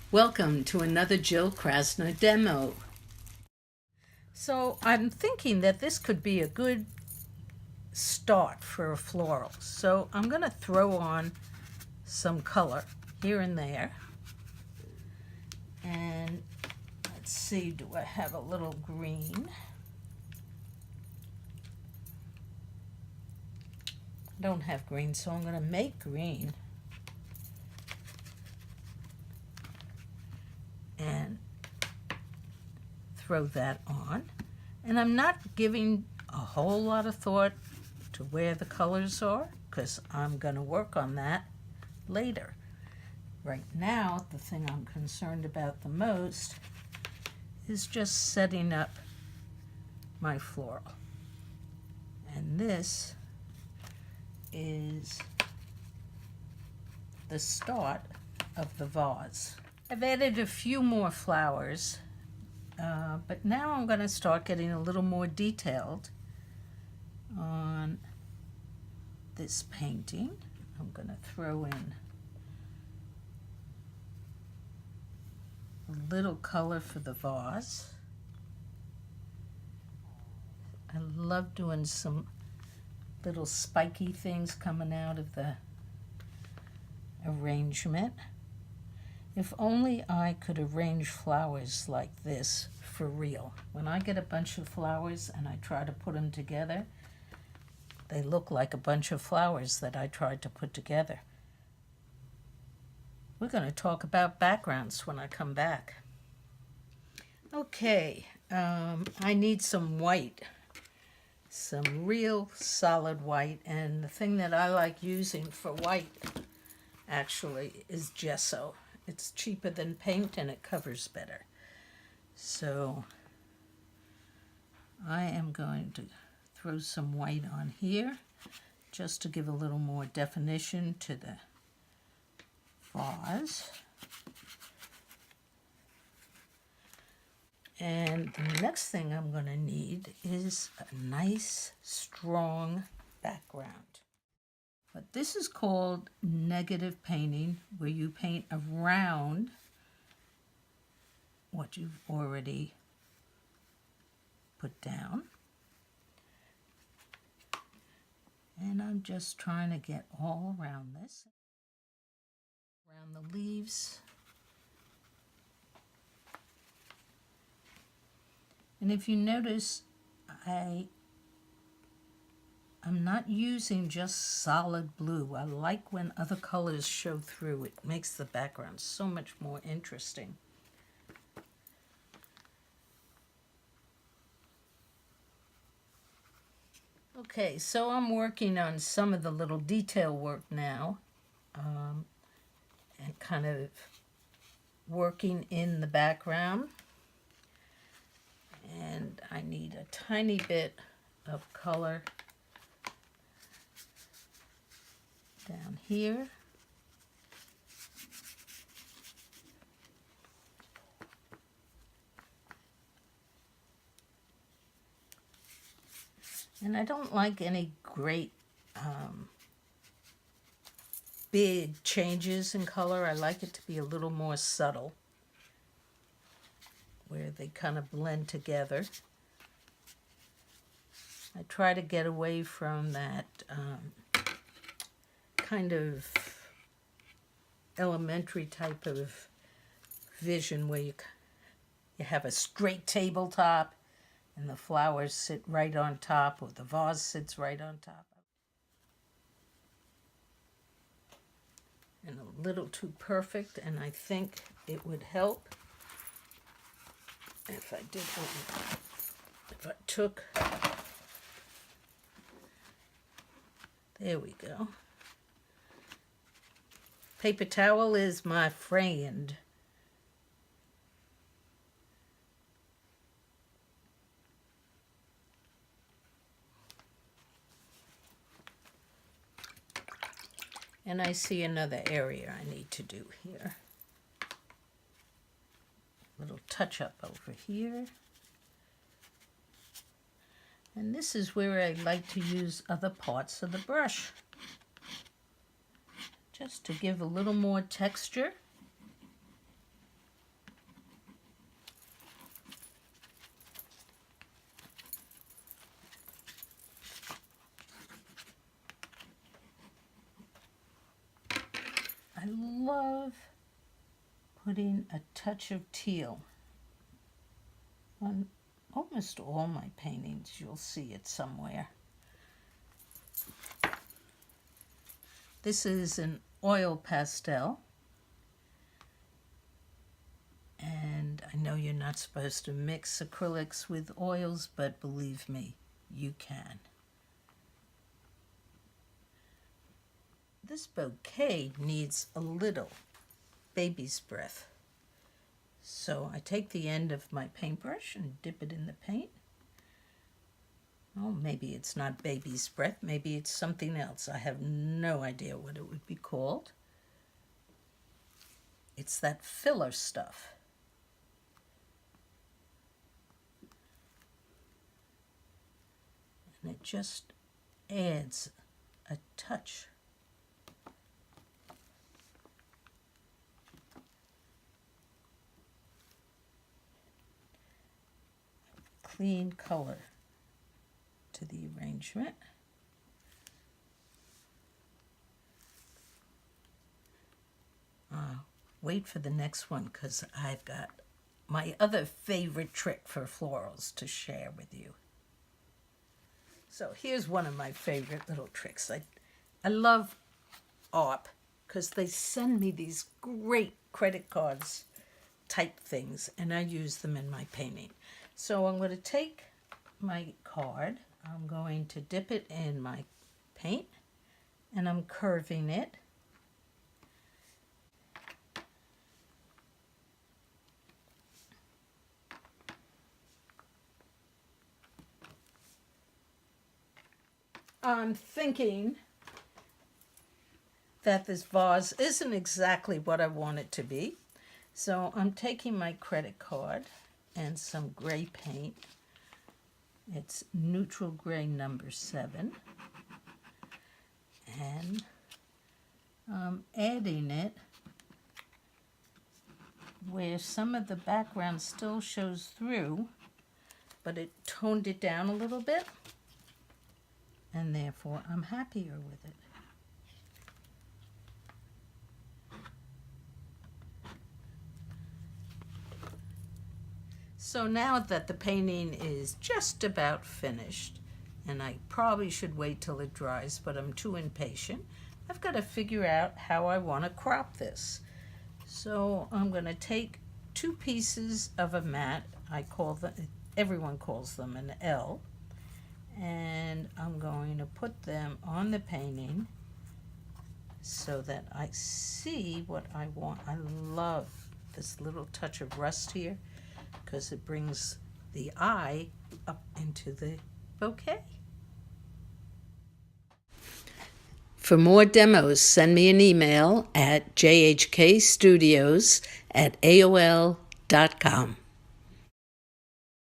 Welcome to another Jill Krasner demo. So I'm thinking that this could be a good start for a floral. So I'm going to throw on some color here and there. And let's see, do I have a little green? I don't have green, so I'm going to make green. And throw that on. And I'm not giving a whole lot of thought to where the colors are because I'm going to work on that later. Right now, the thing I'm concerned about the most is just setting up my floral. And this is the start of the vase. I've added a few more flowers, but now I'm going to start getting a little more detailed on this painting. I'm going to throw in a little color for the vase. I love doing some little spiky things coming out of the arrangement. If only I could arrange flowers like this for real. When I get a bunch of flowers and I try to put them together, they look like a bunch of flowers that I tried to put together. We're going to talk about backgrounds when I come back. Okay, I need some white, some real solid white, and the thing that I like using for white actually is gesso. It's cheaper than paint and it covers better. So I am going to throw some white on here just to give a little more definition to the vase. And the next thing I'm going to need is a nice, strong background. But this is called negative painting, where you paint around what you've already put down. And I'm just trying to get all around this, around the leaves. And if you notice, I'm not using just solid blue. I like when other colors show through. It makes the background so much more interesting. Okay, so I'm working on some of the little detail work now, and kind of working in the background. And I need a tiny bit of color down here. And I don't like any great big changes in color. I like it to be a little more subtle, where they kind of blend together. I try to get away from that kind of elementary type of vision where you have a straight tabletop and the flowers sit right on top, or the vase sits right on top. And a little too perfect, and I think it would help if I did one, if I took, there we go. Paper towel is my friend. And I see another area I need to do here. Little touch up over here. And this is where I like to use other parts of the brush, just to give a little more texture putting a touch of teal on almost all my paintings. You'll see it somewhere. This is an oil pastel. And I know you're not supposed to mix acrylics with oils, but believe me, you can. This bouquet needs a little baby's breath. So I take the end of my paintbrush and dip it in the paint. Oh, maybe it's not baby's breath, maybe it's something else. I have no idea what it would be called. It's that filler stuff. And it just adds a touch. Clean color to the arrangement. Wait for the next one because I've got my other favorite trick for florals to share with you. So here's one of my favorite little tricks. I love art because they send me these great credit cards type things and I use them in my painting. So I'm going to take my card, I'm going to dip it in my paint and I'm curving it. I'm thinking that this vase isn't exactly what I want it to be. So I'm taking my credit card and some gray paint. It's neutral gray number 7. And I'm adding it where some of the background still shows through, but it toned it down a little bit. And therefore I'm happier with it. So now that the painting is just about finished, and I probably should wait till it dries, but I'm too impatient, I've got to figure out how I want to crop this. So I'm going to take 2 pieces of a mat, everyone calls them an L, and I'm going to put them on the painting so that I see what I want. I love this little touch of rust here because it brings the eye up into the bouquet. For more demos, send me an email at jhkstudios@aol.com.